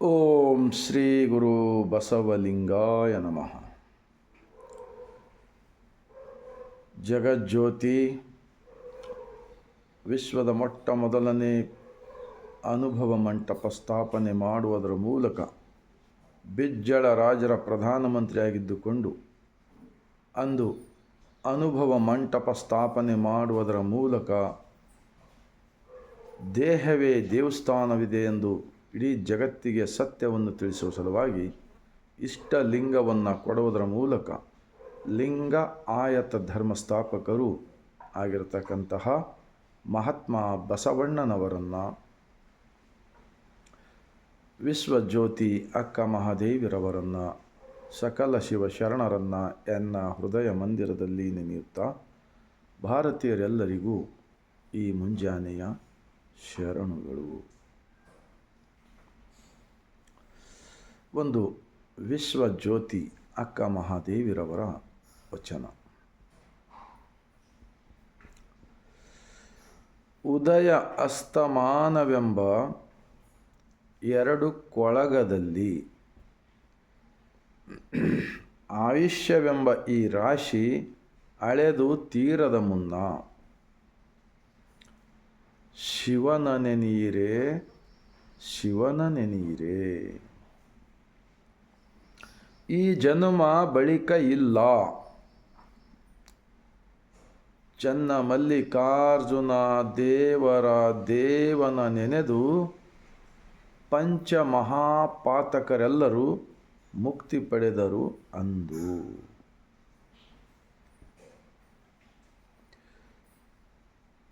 ಓಂ ಶ್ರೀ ಗುರು ಬಸವಲಿಂಗಾಯ ನಮಃ. ಜಗಜ್ಯೋತಿ ವಿಶ್ವದ ಮೊಟ್ಟ ಮೊದಲನೇ ಅನುಭವ ಮಂಟಪ ಸ್ಥಾಪನೆ ಮಾಡುವುದರ ಮೂಲಕ ಬಿಜ್ಜಳ ರಾಜರ ಪ್ರಧಾನಮಂತ್ರಿಯಾಗಿದ್ದುಕೊಂಡು ಅಂದು ಅನುಭವ ಮಂಟಪ ಸ್ಥಾಪನೆ ಮಾಡುವುದರ ಮೂಲಕ ದೇಹವೇ ದೇವಸ್ಥಾನವಿದೆ ಎಂದು ಇಡೀ ಜಗತ್ತಿಗೆ ಸತ್ಯವನ್ನು ತಿಳಿಸುವ ಸಲುವಾಗಿ ಇಷ್ಟಲಿಂಗವನ್ನು ಕೊಡುವುದರ ಮೂಲಕ ಲಿಂಗ ಆಯತ ಧರ್ಮ ಸ್ಥಾಪಕರು ಆಗಿರತಕ್ಕಂತಹ ಮಹಾತ್ಮ ಬಸವಣ್ಣನವರನ್ನು, ವಿಶ್ವಜ್ಯೋತಿ ಅಕ್ಕ ಮಹಾದೇವಿರವರನ್ನು, ಸಕಲ ಶಿವಶರಣರನ್ನು ಎನ್ನ ಹೃದಯ ಮಂದಿರದಲ್ಲಿ ನೆನೆಯುತ್ತಾ ಭಾರತೀಯರೆಲ್ಲರಿಗೂ ಈ ಮುಂಜಾನೆಯ ಶರಣುಗಳು. ಒಂದು ವಿಶ್ವಜ್ಯೋತಿ ಅಕ್ಕ ಮಹಾದೇವಿರವರ ವಚನ. ಉದಯ ಅಸ್ತಮಾನವೆಂಬ ಎರಡು ಕೊಳಗದಲ್ಲಿ ಆಯುಷ್ಯವೆಂಬ ಈ ರಾಶಿ ಅಳೆದು ತೀರದ ಮುನ್ನ ಶಿವನ ನೆನೆಯಿರೆ, ಶಿವನ ನೆನೆಯಿರೆ. ಈ ಜನ್ಮ ಬಳಿಕ ಇಲ್ಲ. ಚನ್ನ ಮಲ್ಲಿಕಾರ್ಜುನ ದೇವನ ನೆನೆದು ಪಂಚಮಹಾಪಾತಕರೆಲ್ಲರೂ ಮುಕ್ತಿ ಪಡೆದರು ಅಂದು.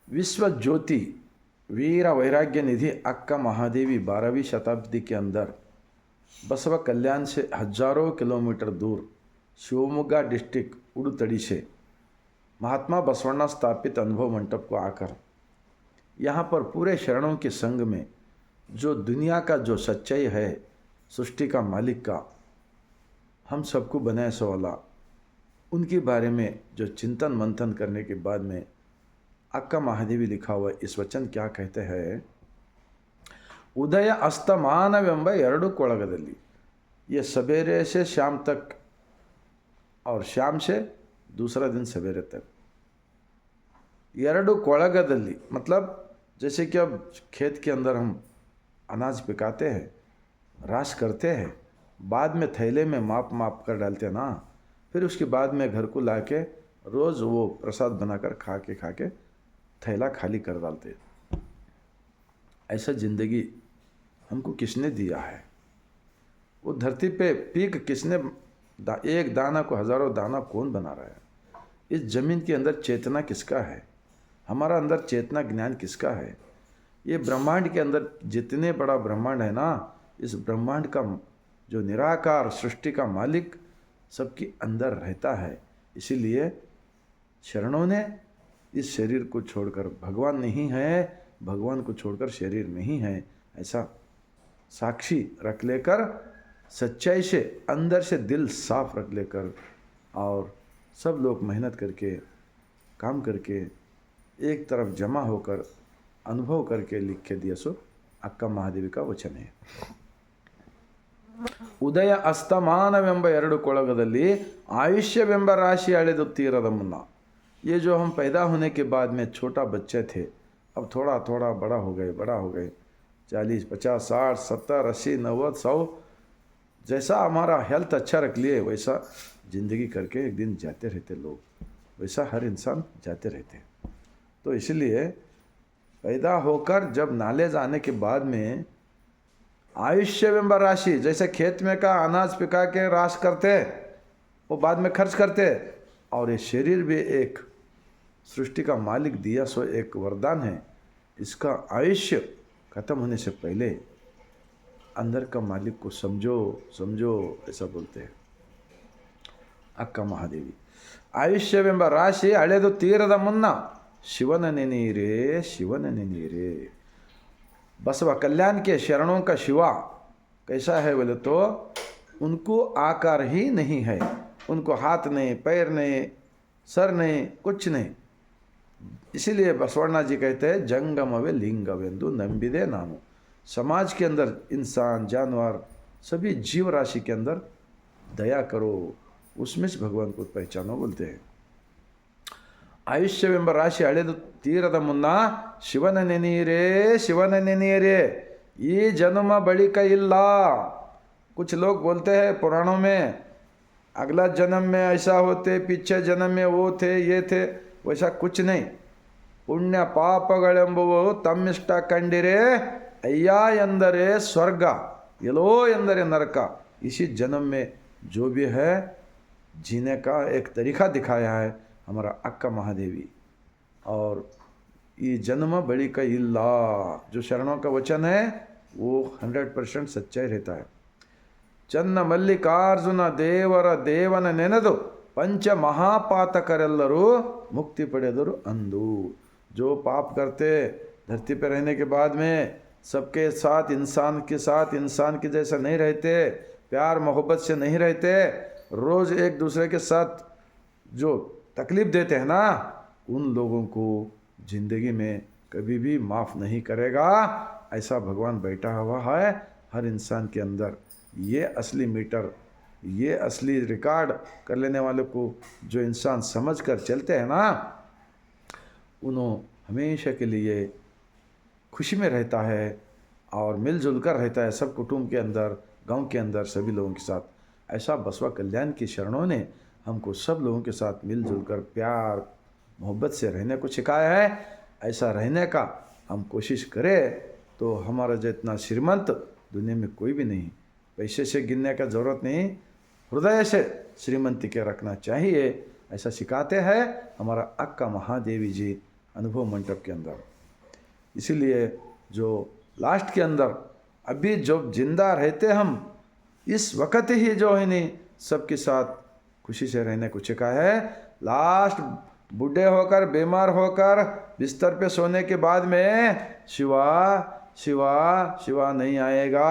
विश्वज्योति वीर वैराग्य निधि अक्का महादेवी 12वीं शताब्दी के अंदर बसव कल्याण से हजारों किलोमीटर दूर शिवमोगा डिस्ट्रिक्ट उड़ुतड़ी से महात्मा बसवण्णा स्थापित अनुभव मंडप को आकर यहाँ पर पूरे शरणों के संग में जो दुनिया का जो सच्चाई है, सृष्टि का मालिक का, हम सबको बनाए सो वाला, उनके बारे में जो चिंतन मंथन करने के बाद में अक्का महादेवी लिखा हुआ इस वचन क्या कहते हैं. उदय अस्तमानवेंब ಎರಡು ಕೊಳಗದಲ್ಲಿ, ये सवेरे से शाम तक और शाम से दूसरा दिन सवेरे तक. ಎರಡು ಕೊಳಗದಲ್ಲಿ मतलब जैसे कि अब खेत के अंदर हम अनाज पिकाते हैं, राश करते हैं, बाद में थैले में माप कर डालते हैं ना, फिर उसके बाद में घर को लाके रोज़ वो प्रसाद बनाकर खा के थैला खाली कर डालते. ऐसा ज़िंदगी हमको किसने दिया है? वो धरती पे पीक किसने, एक दाना को हज़ारों दाना कौन बना रहा है? इस ज़मीन के अंदर चेतना किसका है? हमारा अंदर चेतना ज्ञान किसका है? ये ब्रह्मांड के अंदर जितने बड़ा ब्रह्मांड है ना, इस ब्रह्मांड का जो निराकार सृष्टि का मालिक सबके अंदर रहता है. इसीलिए शरणों ने इस शरीर को छोड़कर, भगवान नहीं है, भगवान को छोड़कर शरीर नहीं है, ऐसा साक्षी रख लेकर, सच्चाई से अंदर से दिल साफ रख लेकर और सब लोग मेहनत करके काम करके एक तरफ जमा होकर अनुभव करके लिख के दिया. सो अक्का महादेवी का वचन है. ಉದಯ ಅಸ್ತಮಾನವೆಂಬ ಎರಡು ಕೊಳಗದಲ್ಲಿ ಆಯುಷ್ಯವೆಂಬ ರಾಶಿ ಅಳೆದು ತೀರದ ಮುನ್ನ. ये जो हम पैदा होने के बाद में छोटा बच्चे थे, अब थोड़ा थोड़ा बड़ा हो गए 40, 50, 60, 70, 80, 90, 100, जैसा हमारा हेल्थ अच्छा रख लिए वैसा ज़िंदगी करके एक दिन जाते रहते लोग, वैसा हर इंसान जाते रहते. तो इसलिए पैदा होकर जब नॉलेज आने के बाद में आयुष्यवेंब राशि, जैसे खेत में का अनाज पिका के राश करते, वो बाद में खर्च करते, और ये शरीर भी एक सृष्टि का मालिक दिया सो एक वरदान है. इसका आयुष्य ख़त्म होने से पहले अंदर का मालिक को समझो ऐसा बोलते हैं अक्का महादेवी. आयुष्यवेंब राशि अಳೆದು ತೀರದ ಮುನ್ನ शिवन नेनीरे, शिवन नेनीरे. बसवा कल्याण के शरणों का शिवा कैसा है बोले तो उनको आकार ही नहीं है, उनको हाथ नहीं, पैर नहीं, सर नहीं, कुछ नहीं. इसीलिए बसवಣ್ಣ जी कहते हैं जंगमवे लिंगवेंदु ನಂಬಿದೆ ನಾನು. समाज के अंदर इंसान, जानवर, सभी जीव राशि के अंदर दया करो, उसमें से भगवान को पहचानो बोलते हैं। ಆಯುಷ್ಯವೆಂಬ ರಾಶಿ ಅಳೆದು ತೀರದ ಮುನ್ನ ಶಿವನ ನೆನೆಯಿರೇ, ಶಿವನ ನೆನೆಯಿರೇ, ये जन्म बलिका इल्ला। कुछ लोग बोलते हैं पुराणों में अगला जन्म में ऐसा होते, पीछे जन्म में वो थे, ये थे। वैसा कुछ नहीं। पुण्य ಪಾಪಗಳೆಂಬುವು ತಮ್ಮಿಷ್ಟ ಕಂಡಿರೆ ಅಯ್ಯ ಎಂದರೆ ಸ್ವರ್ಗ, ಎಲ್ಲೋ ಎಂದರೆ नरक। इसी जन्म में जो भी है जीने का एक तरीका दिखाया है हमारा अक्का महादेवी। और ये जन्म बड़ी का इल्ला, जो शरणों का वचन है वो 100% सच्चाई रहता है। ಚನ್ನ ಮಲ್ಲಿಕಾರ್ಜುನ ದೇವರ ದೇವನ ನೆನೆದು पंच महापातकरेल्लरू मुक्ति पಡೆದರು अंदू। जो पाप करते धरती पर रहने के बाद में सबके साथ इंसान के जैसा नहीं रहते, प्यार मोहब्बत से नहीं रहते, रोज़ एक दूसरे के साथ जो तकलीफ़ देते हैं ना, उन लोगों को ज़िंदगी में कभी भी माफ़ नहीं करेगा। ऐसा भगवान बैठा हुआ है हर इंसान के अंदर। ये असली मीटर, ये असली रिकॉर्ड कर लेने वाले को जो इंसान समझ कर चलते हैं ना, उन्होंने हमेशा के लिए खुशी में रहता है और मिलजुल कर रहता है सब कुटुंब के अंदर, गांव के अंदर सभी लोगों के साथ। ऐसा बसवा कल्याण की शरणों ने हमको सब लोगों के साथ मिलजुल कर प्यार मोहब्बत से रहने को सिखाया है। ऐसा रहने का हम कोशिश करें तो हमारा जितना श्रीमंत दुनिया में कोई भी नहीं। पैसे से गिनने का ज़रूरत नहीं, हृदय से श्रीमंती के रखना चाहिए। ऐसा सिखाते हैं हमारा अक्का महादेवी जी अनुभव मंडप के अंदर। इसीलिए जो लास्ट के अंदर अभी जो जिंदा रहते हम इस वक्त ही जो है नहीं सबके साथ खुशी से रहने को सिखाया है। लास्ट बूढ़े होकर बीमार होकर बिस्तर पे सोने के बाद में शिवा शिवा शिवा नहीं आएगा,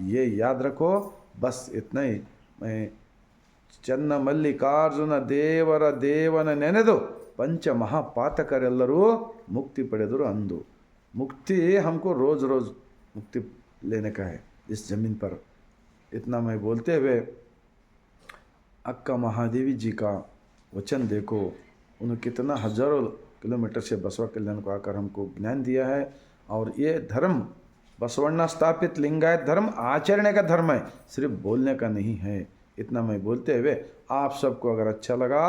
ये याद रखो। बस इतना ही। मैं ಚನ್ನ ಮಲ್ಲಿಕಾರ್ಜುನ ದೇವರ ದೇವನ ನೆನೆದು पंच महापातकरेल्लरू मुक्ति पಡೆದರು अंदू। मुक्ति हमको रोज़ रोज़ मुक्ति लेने का है इस ज़मीन पर। इतना मैं बोलते हुए अक्का महादेवी जी का वचन देखो, उन्होंने कितना हजारों किलोमीटर से बसवा कल्याण को आकर हमको ज्ञान दिया है। और ये धर्म बसवण्णा स्थापित लिंगायत धर्म आचरणे का धर्म है, सिर्फ बोलने का नहीं है। इतना मैं बोलते हुए आप सबको अगर अच्छा लगा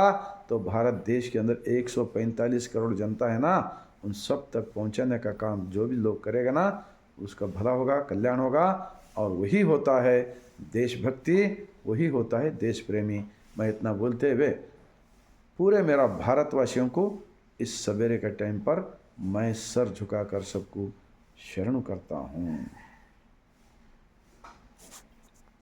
तो भारत देश के अंदर 145 करोड़ जनता है ना, उन सब तक पहुंचाने का काम जो भी लोग करेगा ना उसका भला होगा, कल्याण होगा। और वही होता है देशभक्ति, वही होता है देश प्रेमी। मैं इतना बोलते हुए पूरे मेरा भारतवासियों को इस सवेरे के टाइम पर मैं सर झुकाकर सबको शरण करता हूँ।